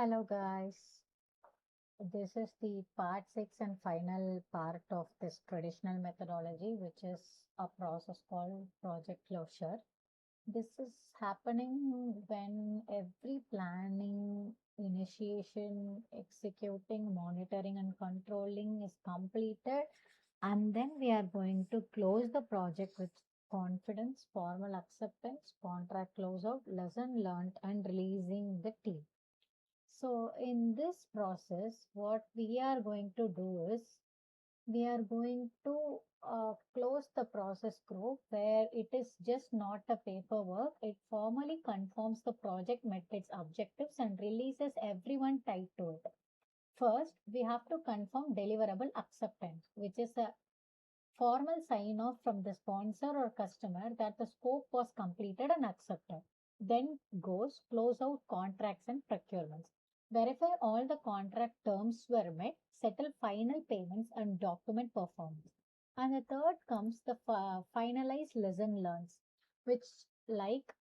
Hello guys, this is the part 6 and final part of this traditional methodology, which is a process called project closure. This is happening when every planning, initiation, executing, monitoring and controlling is completed, and then we are going to close the project with confidence, formal acceptance, contract closeout, lesson learned and releasing the team. So in this process, what we are going to do is we are going to close the process group where it is just not a paperwork. It formally confirms the project met its objectives and releases everyone tied to it. First, we have to confirm deliverable acceptance, which is a formal sign off from the sponsor or customer that the scope was completed and accepted. Then goes close out contracts and procurements. Verify all the contract terms were met, settle final payments and document performance. And the third comes the finalize lesson learns, which like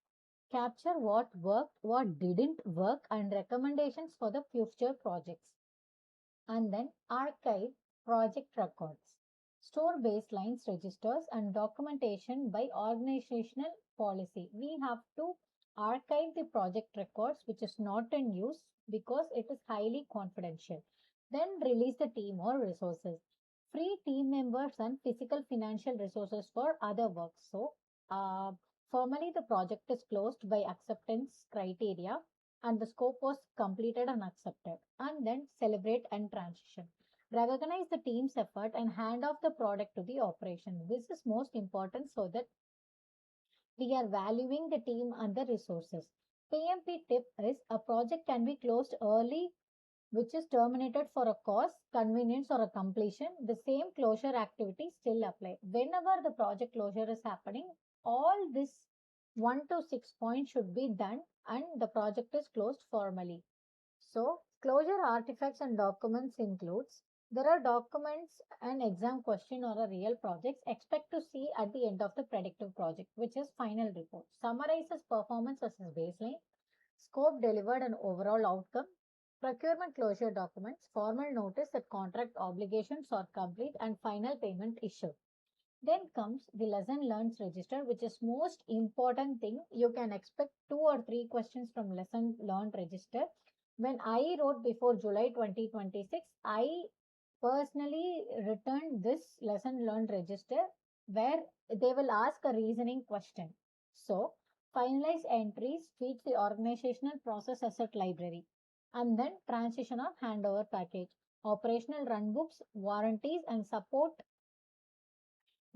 capture what worked, what didn't work and recommendations for the future projects. And then archive project records. Store baselines, registers, and documentation by organizational policy. We have to archive the project records which is not in use because it is highly confidential. Then release the team or resources. Free team members and physical financial resources for other work. So, formally the project is closed by acceptance criteria and the scope was completed and accepted. And then celebrate and transition. Recognize the team's effort and hand off the product to the operation. This is most important so that we are valuing the team and the resources. PMP tip is a project can be closed early, which is terminated for a cause, convenience, or a completion. The same closure activities still apply. Whenever the project closure is happening, all this 1 to 6 points should be done and the project is closed formally. So, closure artifacts and documents includes there are documents, an exam question or a real projects expect to see at the end of the predictive project, which is final report. Summarizes performance versus baseline, scope delivered and overall outcome, procurement closure documents, formal notice that contract obligations are complete and final payment issued. Then comes the lesson learned register, which is most important thing. You can expect 2 or 3 questions from lesson learned register. When I wrote before July 2026, I personally returned this lesson learned register where they will ask a reasoning question. So, finalize entries feeds the organizational process asset library. And then transition or handover package. Operational runbooks, warranties and support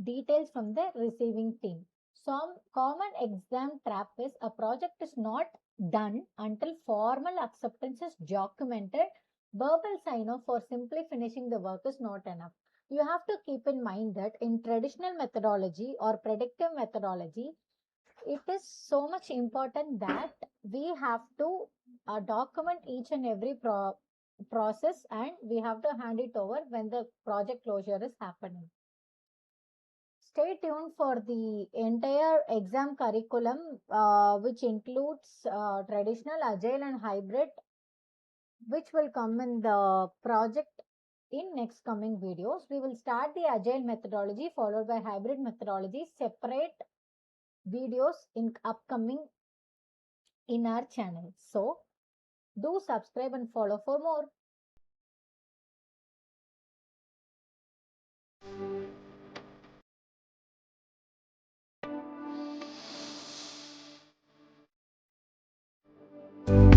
details from the receiving team. Some common exam trap is a project is not done until formal acceptance is documented. Verbal sign off for simply finishing the work is not enough. You have to keep in mind that in traditional methodology or predictive methodology, it is so much important that we have to document each and every process and we have to hand it over when the project closure is happening. Stay tuned for the entire exam curriculum, which includes traditional, agile, and hybrid, which will come in the project in next coming videos. We will start the agile methodology followed by hybrid methodology, separate videos in upcoming in our channel. So, do subscribe and follow for more.